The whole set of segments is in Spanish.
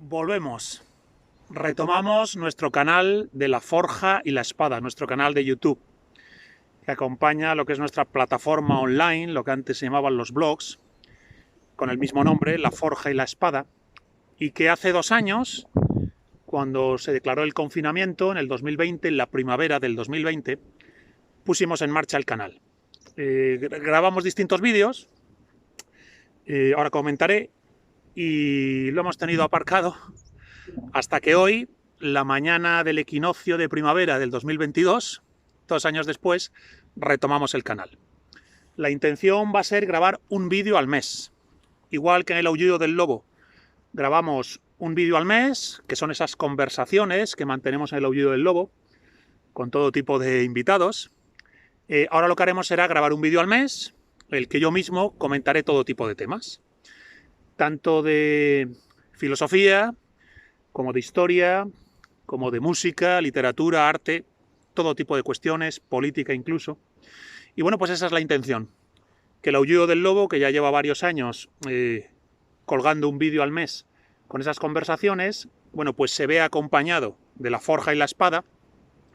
Volvemos. Retomamos nuestro canal de la Forja y la Espada, nuestro canal de YouTube, que acompaña lo que es nuestra plataforma online, lo que antes se llamaban los blogs, con el mismo nombre, La Forja y la Espada, y que hace 2 años, cuando se declaró el confinamiento, en el 2020, en la primavera del 2020, pusimos en marcha el canal. Grabamos distintos vídeos, ahora comentaré, y lo hemos tenido aparcado hasta que hoy, la mañana del equinoccio de primavera del 2022, 2 años después, retomamos el canal. La intención va a ser grabar un vídeo al mes. Igual que en el Aullido del Lobo, grabamos un vídeo al mes, que son esas conversaciones que mantenemos en el Aullido del Lobo, con todo tipo de invitados. Ahora lo que haremos será grabar un vídeo al mes, el que yo mismo comentaré todo tipo de temas. Tanto de filosofía, como de historia, como de música, literatura, arte, todo tipo de cuestiones, política incluso. Y bueno, pues esa es la intención. Que el Aullido del Lobo, que ya lleva varios años colgando un vídeo al mes con esas conversaciones, bueno, pues se vea acompañado de La Forja y la Espada,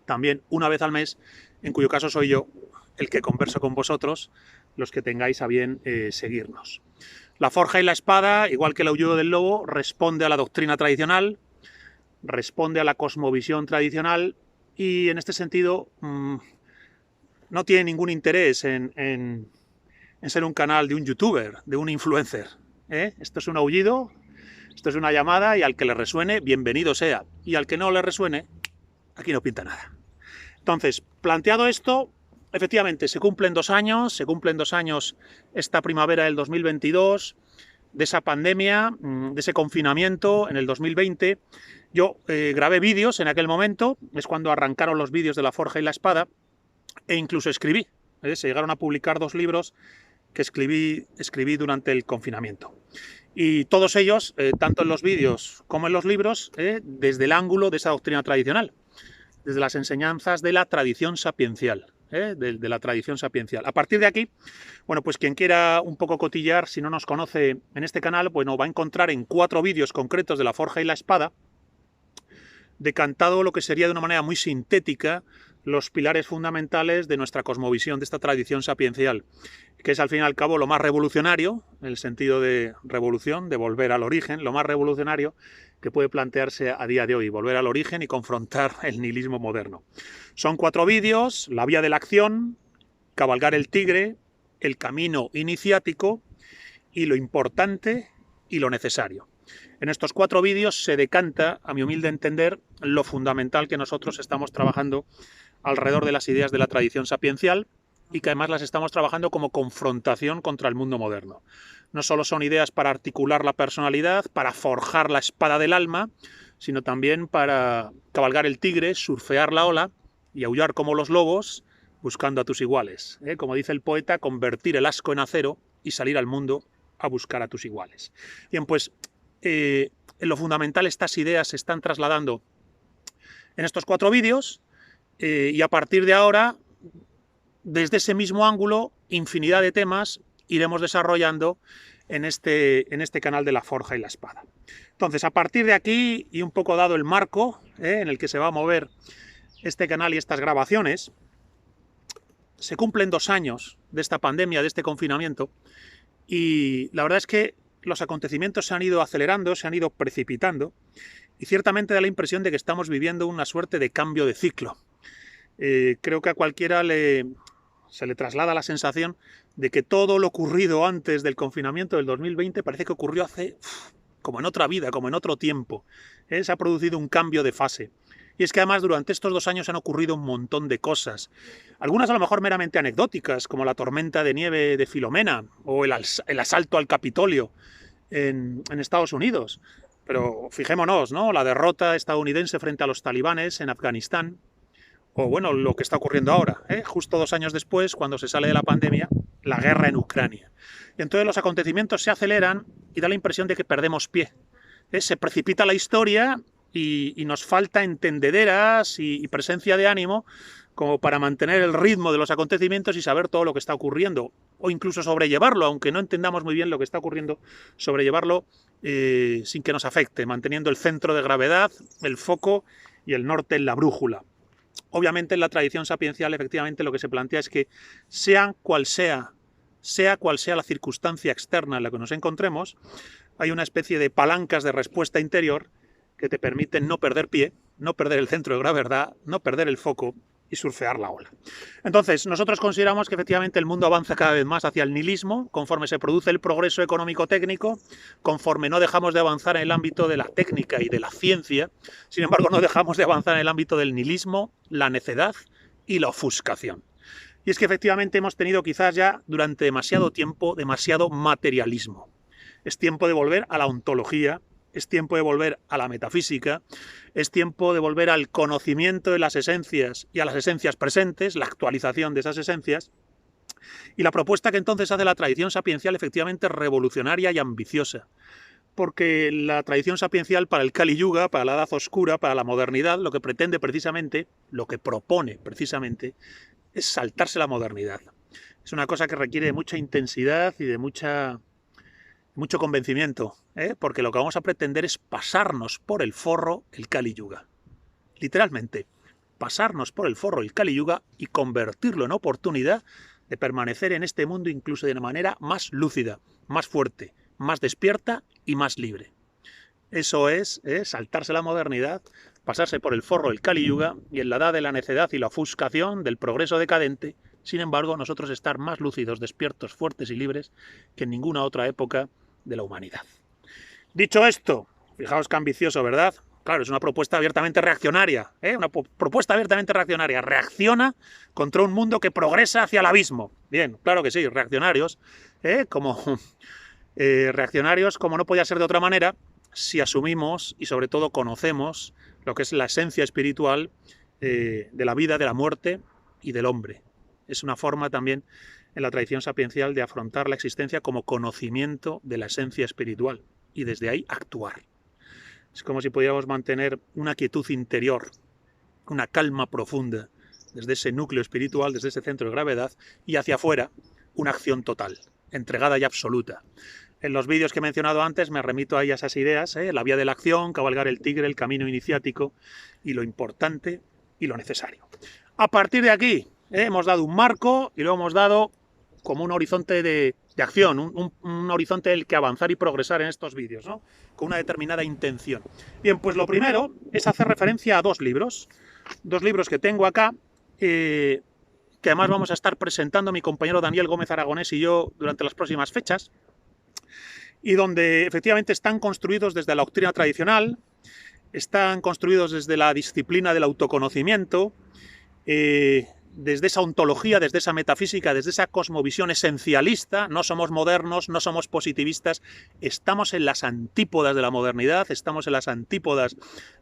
también una vez al mes, en cuyo caso soy yo el que converso con vosotros, los que tengáis a bien seguirnos. La Forja y la Espada, igual que el Aullido del Lobo, responde a la doctrina tradicional, responde a la cosmovisión tradicional y en este sentido no tiene ningún interés en ser un canal de un youtuber, de un influencer. Esto es un aullido, esto es una llamada y al que le resuene, bienvenido sea. Y al que no le resuene, aquí no pinta nada. Entonces, planteado esto, efectivamente se cumplen 2 años, esta primavera del 2022, de esa pandemia, de ese confinamiento en el 2020. Yo grabé vídeos en aquel momento, es cuando arrancaron los vídeos de La Forja y la Espada, e incluso escribí. Se llegaron a publicar 2 libros que escribí durante el confinamiento. Y todos ellos, tanto en los vídeos como en los libros, desde el ángulo de esa doctrina tradicional, desde las enseñanzas de la tradición sapiencial. De la tradición sapiencial. A partir de aquí, bueno, pues quien quiera un poco cotillar, si no nos conoce en este canal, bueno, va a encontrar en 4 vídeos concretos de La Forja y la Espada, decantado lo que sería de una manera muy sintética los pilares fundamentales de nuestra cosmovisión, de esta tradición sapiencial, que es al fin y al cabo lo más revolucionario, en el sentido de revolución, de volver al origen, lo más revolucionario que puede plantearse a día de hoy, volver al origen y confrontar el nihilismo moderno. Son 4 vídeos: la vía de la acción, cabalgar el tigre, el camino iniciático y lo importante y lo necesario. En estos 4 vídeos se decanta, a mi humilde entender, lo fundamental que nosotros estamos trabajando alrededor de las ideas de la tradición sapiencial y que además las estamos trabajando como confrontación contra el mundo moderno. No solo son ideas para articular la personalidad, para forjar la espada del alma, sino también para cabalgar el tigre, surfear la ola y aullar como los lobos buscando a tus iguales. Como dice el poeta, convertir el asco en acero y salir al mundo a buscar a tus iguales. Bien, pues en lo fundamental estas ideas se están trasladando en estos 4 vídeos y a partir de ahora, desde ese mismo ángulo, infinidad de temas iremos desarrollando en este canal de La Forja y la Espada. Entonces, a partir de aquí, y un poco dado el marco en el que se va a mover este canal y estas grabaciones, se cumplen 2 años de esta pandemia, de este confinamiento, y la verdad es que los acontecimientos se han ido acelerando, se han ido precipitando, y ciertamente da la impresión de que estamos viviendo una suerte de cambio de ciclo. Creo que a cualquiera se le traslada la sensación de que todo lo ocurrido antes del confinamiento del 2020 parece que ocurrió hace como en otra vida, como en otro tiempo. Se ha producido un cambio de fase. Y es que además durante estos 2 años han ocurrido un montón de cosas. Algunas a lo mejor meramente anecdóticas, como la tormenta de nieve de Filomena o el asalto al Capitolio en Estados Unidos. Pero fijémonos, ¿no? La derrota estadounidense frente a los talibanes en Afganistán. O bueno, lo que está ocurriendo ahora, justo 2 años después, cuando se sale de la pandemia, la guerra en Ucrania. Y entonces los acontecimientos se aceleran y da la impresión de que perdemos pie. Se precipita la historia y nos falta entendederas y presencia de ánimo como para mantener el ritmo de los acontecimientos y saber todo lo que está ocurriendo, o incluso sobrellevarlo, aunque no entendamos muy bien lo que está ocurriendo, sobrellevarlo sin que nos afecte, manteniendo el centro de gravedad, el foco y el norte en la brújula. Obviamente en la tradición sapiencial efectivamente lo que se plantea es que sea cual sea la circunstancia externa en la que nos encontremos, hay una especie de palancas de respuesta interior que te permiten no perder pie, no perder el centro de gravedad, no perder el foco y surfear la ola. Entonces, nosotros consideramos que efectivamente el mundo avanza cada vez más hacia el nihilismo, conforme se produce el progreso económico-técnico, conforme no dejamos de avanzar en el ámbito de la técnica y de la ciencia, sin embargo no dejamos de avanzar en el ámbito del nihilismo, la necedad y la ofuscación. Y es que efectivamente hemos tenido quizás ya durante demasiado tiempo demasiado materialismo. Es tiempo de volver a la ontología, es tiempo de volver a la metafísica, es tiempo de volver al conocimiento de las esencias y a las esencias presentes, la actualización de esas esencias. Y la propuesta que entonces hace la tradición sapiencial efectivamente es revolucionaria y ambiciosa, porque la tradición sapiencial para el Kali Yuga, para la Edad Oscura, para la modernidad, lo que pretende precisamente, lo que propone precisamente, es saltarse la modernidad. Es una cosa que requiere de mucha intensidad y de mucho convencimiento, porque lo que vamos a pretender es pasarnos por el forro el Kali Yuga. Literalmente, pasarnos por el forro el Kali Yuga y convertirlo en oportunidad de permanecer en este mundo incluso de una manera más lúcida, más fuerte, más despierta y más libre. Eso es saltarse la modernidad, pasarse por el forro el Kali Yuga y en la edad de la necedad y la ofuscación del progreso decadente, sin embargo, nosotros estar más lúcidos, despiertos, fuertes y libres que en ninguna otra época de la humanidad. Dicho esto, fijaos qué ambicioso, ¿verdad? Claro, es una propuesta abiertamente reaccionaria, una propuesta abiertamente reaccionaria. Reacciona contra un mundo que progresa hacia el abismo. Bien, claro que sí, reaccionarios, reaccionarios como no podía ser de otra manera, si asumimos y sobre todo conocemos lo que es la esencia espiritual de la vida, de la muerte y del hombre. Es una forma también en la tradición sapiencial de afrontar la existencia como conocimiento de la esencia espiritual y desde ahí actuar. Es como si pudiéramos mantener una quietud interior, una calma profunda desde ese núcleo espiritual, desde ese centro de gravedad y hacia afuera una acción total, entregada y absoluta. En los vídeos que he mencionado antes me remito ahí a esas ideas, la vía de la acción, cabalgar el tigre, el camino iniciático y lo importante y lo necesario. A partir de aquí hemos dado un marco y lo hemos dado como un horizonte de acción, un horizonte del que avanzar y progresar en estos vídeos, ¿no? Con una determinada intención. Bien, pues lo primero es hacer referencia a dos libros que tengo acá, que además vamos a estar presentando mi compañero Daniel Gómez Aragonés y yo durante las próximas fechas, y donde efectivamente están construidos desde la doctrina tradicional, están construidos desde la disciplina del autoconocimiento, desde esa ontología, desde esa metafísica, desde esa cosmovisión esencialista. No somos modernos, no somos positivistas, estamos en las antípodas de la modernidad, estamos en las antípodas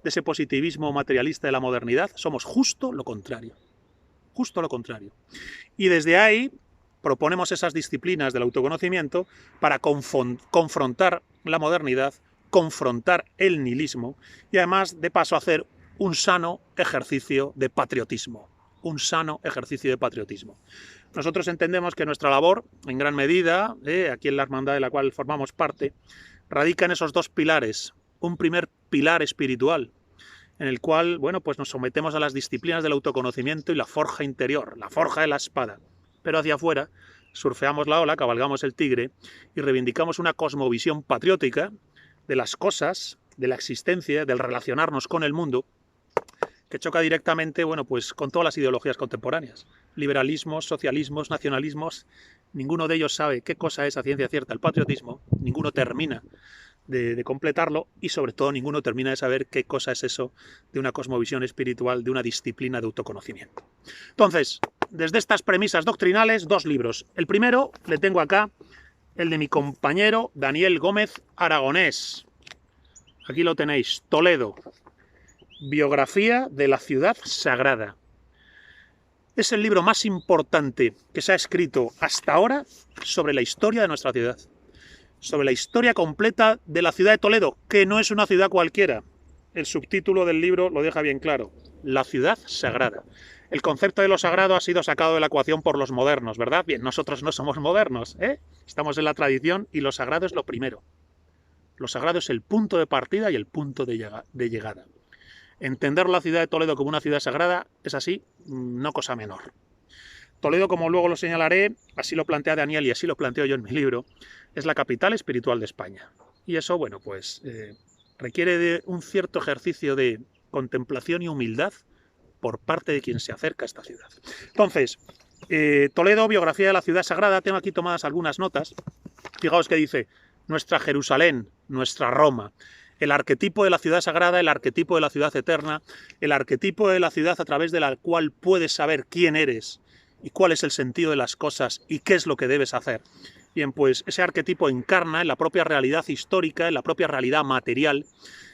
de ese positivismo materialista de la modernidad, somos justo lo contrario, justo lo contrario. Y desde ahí proponemos esas disciplinas del autoconocimiento para confrontar la modernidad, confrontar el nihilismo y además de paso hacer un sano ejercicio de patriotismo. Un sano ejercicio de patriotismo. Nosotros entendemos que nuestra labor, en gran medida, aquí en la hermandad de la cual formamos parte, radica en esos dos pilares. Un primer pilar espiritual, en el cual, bueno, pues nos sometemos a las disciplinas del autoconocimiento y la forja interior, la forja de la espada. Pero hacia afuera surfeamos la ola, cabalgamos el tigre y reivindicamos una cosmovisión patriótica de las cosas, de la existencia, del relacionarnos con el mundo, que choca directamente, bueno, pues con todas las ideologías contemporáneas. Liberalismos, socialismos, nacionalismos, ninguno de ellos sabe qué cosa es a ciencia cierta el patriotismo, ninguno termina de completarlo y sobre todo ninguno termina de saber qué cosa es eso de una cosmovisión espiritual, de una disciplina de autoconocimiento. Entonces, desde estas premisas doctrinales, dos libros. El primero, le tengo acá, el de mi compañero Daniel Gómez Aragonés. Aquí lo tenéis, Toledo. Biografía de la ciudad sagrada. Es el libro más importante que se ha escrito hasta ahora sobre la historia de nuestra ciudad. Sobre la historia completa de la ciudad de Toledo, que no es una ciudad cualquiera. El subtítulo del libro lo deja bien claro. La ciudad sagrada. el concepto de lo sagrado ha sido sacado de la ecuación por los modernos, ¿verdad? Bien, nosotros no somos modernos, ¿eh? Estamos en la tradición y lo sagrado es lo primero. Lo sagrado es el punto de partida y el punto de llegada. Entender la ciudad de Toledo como una ciudad sagrada es así, no cosa menor. Toledo, como luego lo señalaré, así lo plantea Daniel y así lo planteo yo en mi libro, es la capital espiritual de España. Y eso, bueno, pues requiere de un cierto ejercicio de contemplación y humildad por parte de quien se acerca a esta ciudad. Entonces, Toledo, biografía de la ciudad sagrada, tengo aquí tomadas algunas notas. Fijaos que dice, nuestra Jerusalén, nuestra Roma, el arquetipo de la ciudad sagrada, el arquetipo de la ciudad eterna, el arquetipo de la ciudad a través de la cual puedes saber quién eres y cuál es el sentido de las cosas y qué es lo que debes hacer. Bien, pues ese arquetipo encarna en la propia realidad histórica, en la propia realidad material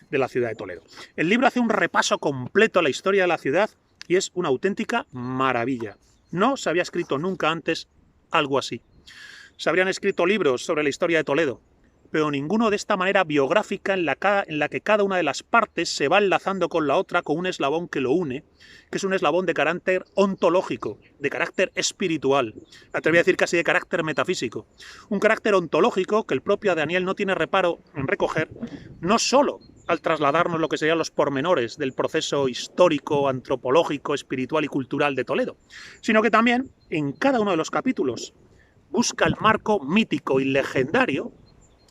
de la ciudad de Toledo. El libro hace un repaso completo a la historia de la ciudad y es una auténtica maravilla. No se había escrito nunca antes algo así. Se habrían escrito libros sobre la historia de Toledo, pero ninguno de esta manera biográfica en la que cada una de las partes se va enlazando con la otra con un eslabón que lo une, que es un eslabón de carácter ontológico, de carácter espiritual, me atrevería a decir casi de carácter metafísico. Un carácter ontológico que el propio Daniel no tiene reparo en recoger, no solo al trasladarnos lo que serían los pormenores del proceso histórico, antropológico, espiritual y cultural de Toledo, sino que también en cada uno de los capítulos busca el marco mítico y legendario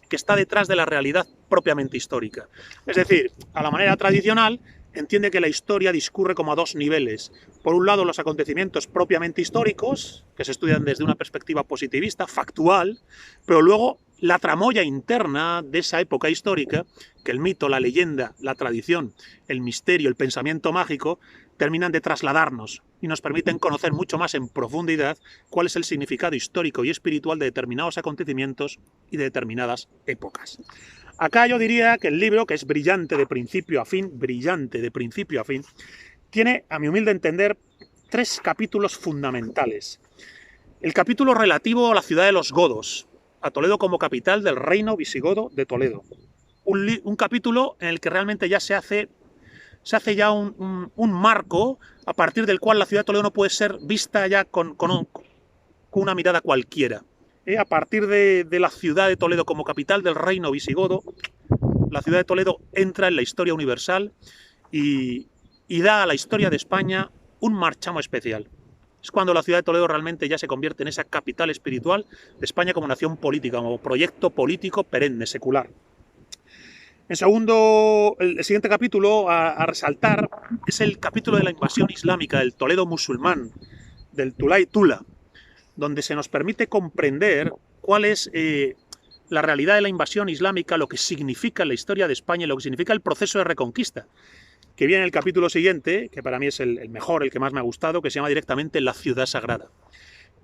que está detrás de la realidad propiamente histórica. Es decir, a la manera tradicional, entiende que la historia discurre como a dos niveles. Por un lado, los acontecimientos propiamente históricos, que se estudian desde una perspectiva positivista, factual, pero luego la tramoya interna de esa época histórica, que el mito, la leyenda, la tradición, el misterio, el pensamiento mágico, terminan de trasladarnos y nos permiten conocer mucho más en profundidad cuál es el significado histórico y espiritual de determinados acontecimientos y de determinadas épocas. Acá yo diría que el libro, que es brillante de principio a fin, tiene, a mi humilde entender, 3 capítulos fundamentales. El capítulo relativo a la ciudad de los godos, a Toledo como capital del reino visigodo de Toledo. Un capítulo en el que realmente ya se hace ya un marco a partir del cual la ciudad de Toledo no puede ser vista ya con una mirada cualquiera. A partir de la ciudad de Toledo como capital del reino visigodo, la ciudad de Toledo entra en la historia universal y da a la historia de España un marchamo especial. Es cuando la ciudad de Toledo realmente ya se convierte en esa capital espiritual de España como nación política, como proyecto político perenne, secular. En segundo, el siguiente capítulo a resaltar es el capítulo de la invasión islámica del Toledo musulmán, del Tulay Tula, donde se nos permite comprender cuál es la realidad de la invasión islámica, lo que significa la historia de España y lo que significa el proceso de reconquista, que viene en el capítulo siguiente, que para mí es el mejor, el que más me ha gustado, que se llama directamente La Ciudad Sagrada.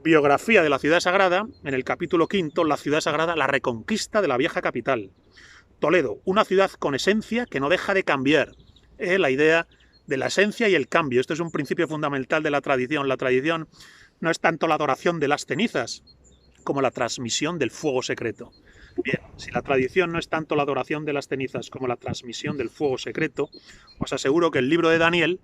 Biografía de la Ciudad Sagrada, en el capítulo 5, La Ciudad Sagrada, la reconquista de la vieja capital. Toledo, una ciudad con esencia que no deja de cambiar. La idea de la esencia y el cambio. Esto es un principio fundamental de la tradición. La tradición no es tanto la adoración de las cenizas como la transmisión del fuego secreto. Bien, si la tradición no es tanto la adoración de las cenizas como la transmisión del fuego secreto, os aseguro que el libro de Daniel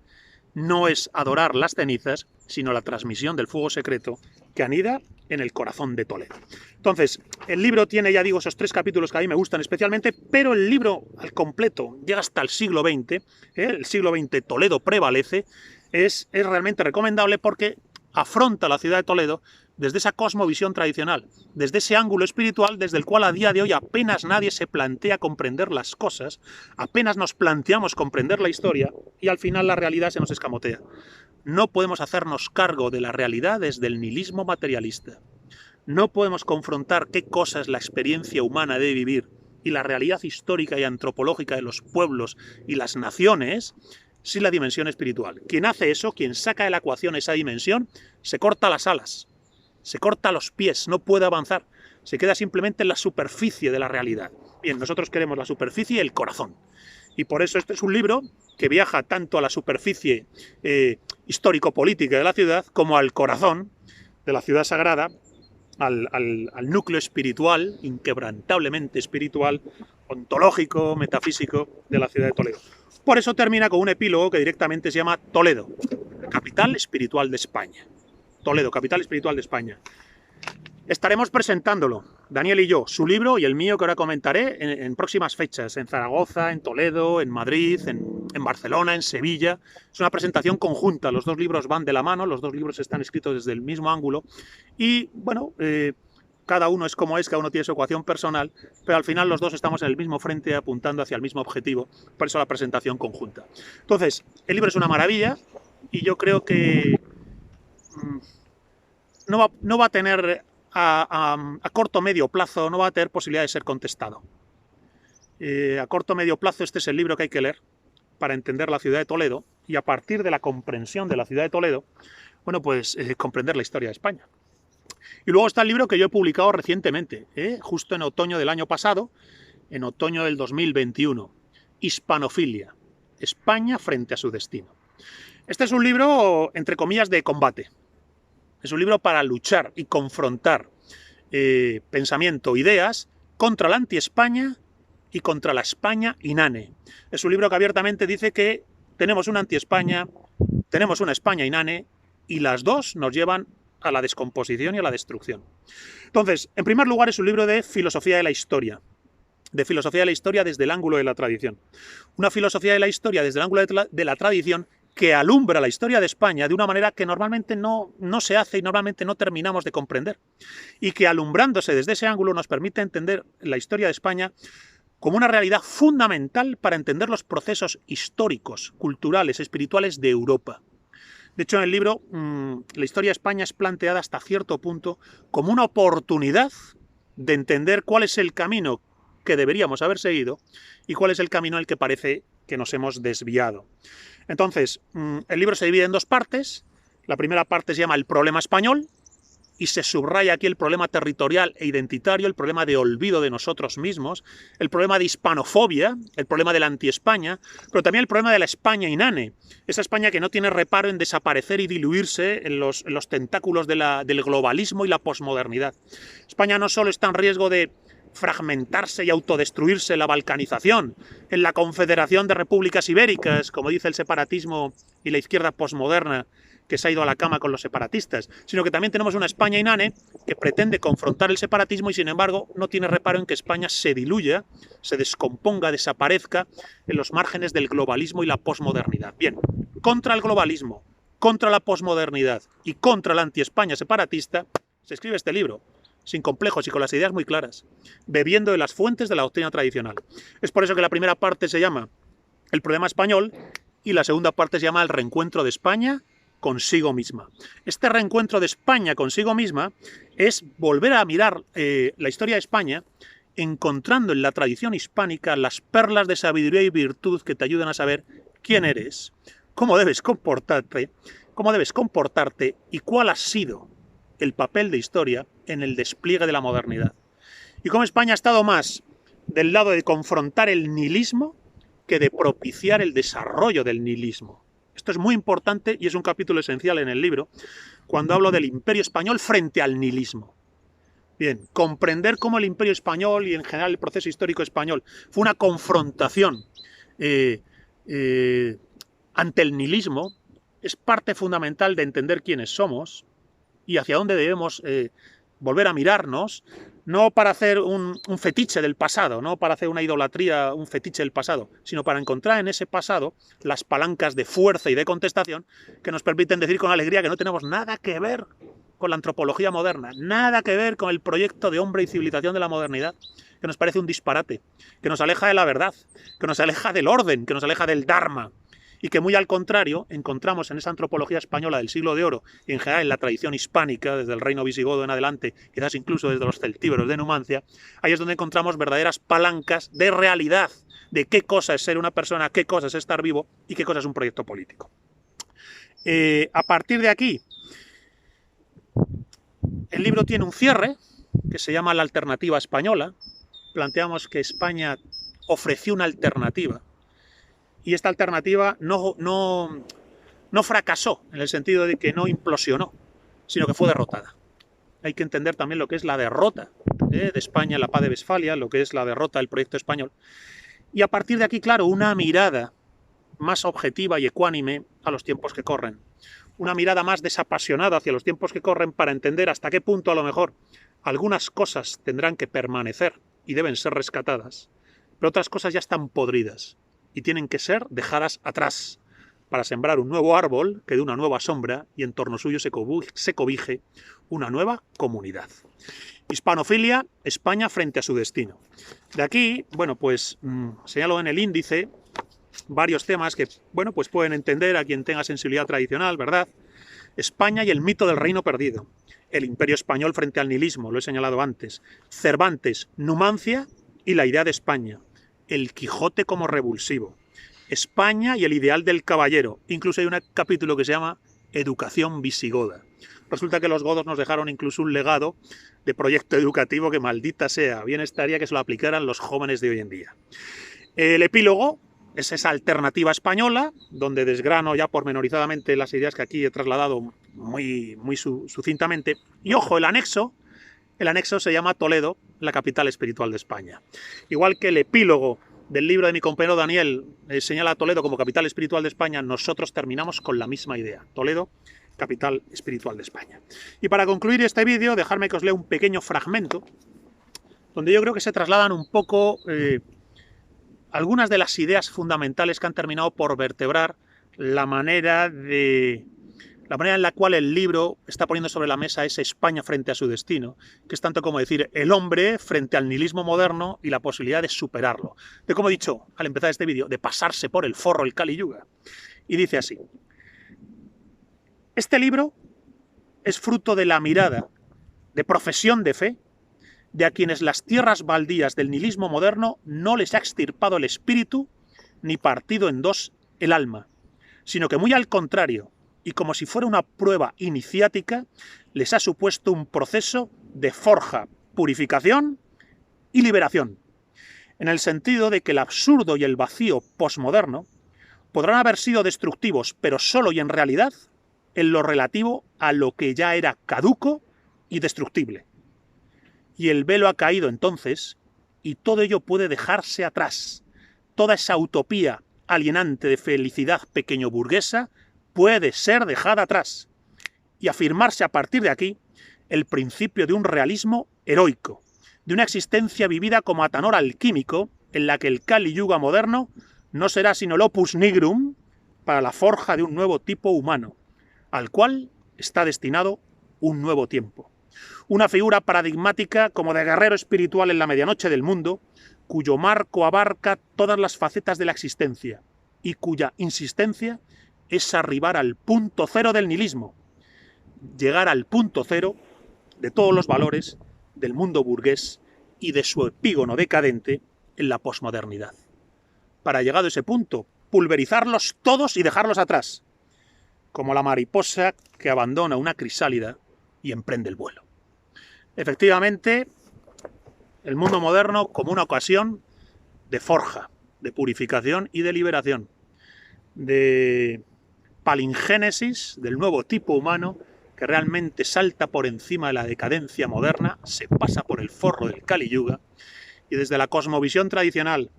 no es adorar las cenizas, sino la transmisión del fuego secreto que anida en el corazón de Toledo. Entonces, el libro tiene, ya digo, esos 3 capítulos que a mí me gustan especialmente, pero el libro al completo llega hasta el siglo XX, el siglo XX Toledo prevalece, es realmente recomendable porque afronta la ciudad de Toledo desde esa cosmovisión tradicional, desde ese ángulo espiritual desde el cual a día de hoy apenas nadie se plantea comprender las cosas, apenas nos planteamos comprender la historia y al final la realidad se nos escamotea. No podemos hacernos cargo de la realidad desde el nihilismo materialista. No podemos confrontar qué cosa es la experiencia humana de vivir y la realidad histórica y antropológica de los pueblos y las naciones sin la dimensión espiritual. Quien hace eso, quien saca de la ecuación esa dimensión, se corta las alas, se corta los pies, no puede avanzar, se queda simplemente en la superficie de la realidad. Bien, nosotros queremos la superficie y el corazón. Y por eso este es un libro que viaja tanto a la superficie histórico-política de la ciudad como al corazón de la ciudad sagrada, al núcleo espiritual, inquebrantablemente espiritual, ontológico, metafísico de la ciudad de Toledo. Por eso termina con un epílogo que directamente se llama Toledo, capital espiritual de España. Toledo, capital espiritual de España. Estaremos presentándolo, Daniel y yo, su libro y el mío que ahora comentaré en próximas fechas, en Zaragoza, en Toledo, en Madrid, en Barcelona, en Sevilla. Es una presentación conjunta, los dos libros van de la mano, los dos libros están escritos desde el mismo ángulo y, bueno, cada uno es como es, cada uno tiene su ecuación personal, pero al final los dos estamos en el mismo frente apuntando hacia el mismo objetivo, por eso la presentación conjunta. Entonces, el libro es una maravilla y yo creo que no va a tener... A corto o medio plazo no va a tener posibilidad de ser contestado. A corto o medio plazo este es el libro que hay que leer para entender la ciudad de Toledo y a partir de la comprensión de la ciudad de Toledo, bueno, pues comprender la historia de España. Y luego está el libro que yo he publicado recientemente, justo en otoño del año pasado, en otoño del 2021, Hispanofilia, España frente a su destino. Este es un libro, entre comillas, de combate. Es un libro para luchar y confrontar pensamiento, ideas contra la anti-España y contra la España inane. Es un libro que abiertamente dice que tenemos una anti-España, tenemos una España inane y las dos nos llevan a la descomposición y a la destrucción. Entonces, en primer lugar es un libro de filosofía de la historia desde el ángulo de la tradición. Una filosofía de la historia desde el ángulo de la tradición que alumbra la historia de España de una manera que normalmente no se hace y normalmente no terminamos de comprender. Y que alumbrándose desde ese ángulo nos permite entender la historia de España como una realidad fundamental para entender los procesos históricos, culturales, espirituales de Europa. De hecho, en el libro, la historia de España es planteada hasta cierto punto como una oportunidad de entender cuál es el camino que deberíamos haber seguido y cuál es el camino al que parece que nos hemos desviado. Entonces, el libro se divide en dos partes. La primera parte se llama El problema español y se subraya aquí el problema territorial e identitario, el problema de olvido de nosotros mismos, el problema de hispanofobia, el problema de la anti-España, pero también el problema de la España inane, esa España que no tiene reparo en desaparecer y diluirse en los tentáculos del globalismo y la posmodernidad. España no solo está en riesgo de fragmentarse y autodestruirse en la balcanización, en la confederación de repúblicas ibéricas, como dice el separatismo y la izquierda posmoderna, que se ha ido a la cama con los separatistas, sino que también tenemos una España inane que pretende confrontar el separatismo y sin embargo no tiene reparo en que España se diluya, se descomponga, desaparezca en los márgenes del globalismo y la posmodernidad. Bien, contra el globalismo, contra la posmodernidad y contra la anti-España separatista se escribe este libro, sin complejos y con las ideas muy claras, bebiendo de las fuentes de la doctrina tradicional. Es por eso que la primera parte se llama El problema español y la segunda parte se llama El reencuentro de España consigo misma. Este reencuentro de España consigo misma es volver a mirar la historia de España encontrando en la tradición hispánica las perlas de sabiduría y virtud que te ayudan a saber quién eres, cómo debes comportarte y cuál ha sido el papel de historia en el despliegue de la modernidad. Y cómo España ha estado más del lado de confrontar el nihilismo que de propiciar el desarrollo del nihilismo. Esto es muy importante y es un capítulo esencial en el libro cuando hablo del Imperio Español frente al nihilismo. Bien, comprender cómo el Imperio Español y en general el proceso histórico español fue una confrontación ante el nihilismo es parte fundamental de entender quiénes somos y hacia dónde debemos volver a mirarnos, no para hacer un fetiche del pasado, no para hacer una idolatría, un fetiche del pasado, sino para encontrar en ese pasado las palancas de fuerza y de contestación que nos permiten decir con alegría que no tenemos nada que ver con la antropología moderna, nada que ver con el proyecto de hombre y civilización de la modernidad, que nos parece un disparate, que nos aleja de la verdad, que nos aleja del orden, que nos aleja del Dharma, y que muy al contrario encontramos en esa antropología española del siglo de oro y en general en la tradición hispánica, desde el reino visigodo en adelante, quizás incluso desde los celtíberos de Numancia, ahí es donde encontramos verdaderas palancas de realidad, de qué cosa es ser una persona, qué cosa es estar vivo y qué cosa es un proyecto político. A partir de aquí, el libro tiene un cierre que se llama La alternativa española. Planteamos que España ofreció una alternativa y esta alternativa no fracasó en el sentido de que no implosionó, sino que fue derrotada. Hay que entender también lo que es la derrota de España en la paz de Westfalia, lo que es la derrota del proyecto español. Y a partir de aquí, claro, una mirada más objetiva y ecuánime a los tiempos que corren. Una mirada más desapasionada hacia los tiempos que corren para entender hasta qué punto a lo mejor algunas cosas tendrán que permanecer y deben ser rescatadas, pero otras cosas ya están podridas y tienen que ser dejadas atrás para sembrar un nuevo árbol que dé una nueva sombra y en torno suyo se cobije una nueva comunidad. Hispanofilia, España frente a su destino. De aquí, bueno, pues señalo en el índice varios temas que, bueno, pues pueden entender a quien tenga sensibilidad tradicional, ¿verdad? España y el mito del reino perdido. El imperio español frente al nihilismo, lo he señalado antes. Cervantes, Numancia y la idea de España. El Quijote como revulsivo. España y el ideal del caballero. Incluso hay un capítulo que se llama Educación visigoda. Resulta que los godos nos dejaron incluso un legado de proyecto educativo que maldita sea. Bien estaría que se lo aplicaran los jóvenes de hoy en día. El epílogo es esa alternativa española, donde desgrano ya pormenorizadamente las ideas que aquí he trasladado muy sucintamente. Y ojo, el anexo se llama Toledo, la capital espiritual de España. Igual que el epílogo del libro de mi compañero Daniel señala a Toledo como capital espiritual de España, nosotros terminamos con la misma idea. Toledo, capital espiritual de España. Y para concluir este vídeo, dejadme que os lea un pequeño fragmento, donde yo creo que se trasladan un poco algunas de las ideas fundamentales que han terminado por vertebrar la manera en la cual el libro está poniendo sobre la mesa esa España frente a su destino, que es tanto como decir el hombre frente al nihilismo moderno y la posibilidad de superarlo. De como he dicho al empezar este vídeo, de pasarse por el forro el Kali Yuga. Y dice así: este libro es fruto de la mirada, de profesión de fe, de a quienes las tierras baldías del nihilismo moderno no les ha extirpado el espíritu ni partido en dos el alma, sino que muy al contrario, y como si fuera una prueba iniciática, les ha supuesto un proceso de forja, purificación y liberación, en el sentido de que el absurdo y el vacío posmoderno podrán haber sido destructivos, pero solo y en realidad en lo relativo a lo que ya era caduco y destructible. Y el velo ha caído entonces, y todo ello puede dejarse atrás. Toda esa utopía alienante de felicidad pequeño burguesa puede ser dejada atrás y afirmarse a partir de aquí el principio de un realismo heroico, de una existencia vivida como atanor alquímico en la que el Kali Yuga moderno no será sino el opus nigrum para la forja de un nuevo tipo humano, al cual está destinado un nuevo tiempo. Una figura paradigmática como de guerrero espiritual en la medianoche del mundo, cuyo marco abarca todas las facetas de la existencia y cuya insistencia es arribar al punto cero del nihilismo, llegar al punto cero de todos los valores del mundo burgués y de su epígono decadente en la posmodernidad. Para llegado a ese punto, pulverizarlos todos y dejarlos atrás, como la mariposa que abandona una crisálida y emprende el vuelo. Efectivamente, el mundo moderno como una ocasión de forja, de purificación y de liberación, de palingénesis del nuevo tipo humano que realmente salta por encima de la decadencia moderna, se pasa por el forro del Kali Yuga y desde la cosmovisión tradicional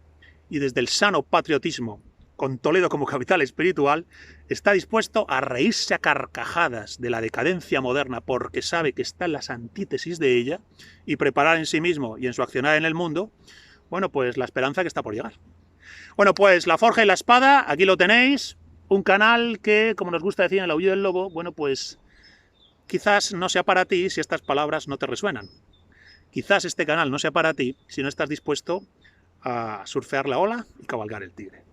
y desde el sano patriotismo, con Toledo como capital espiritual, está dispuesto a reírse a carcajadas de la decadencia moderna porque sabe que está en las antítesis de ella y preparar en sí mismo y en su accionar en el mundo, bueno, pues la esperanza que está por llegar. Bueno, pues La Forja y la Espada, aquí lo tenéis, un canal que, como nos gusta decir en El Aullido del Lobo, bueno, pues quizás no sea para ti si estas palabras no te resuenan. Quizás este canal no sea para ti si no estás dispuesto a surfear la ola y cabalgar el tigre.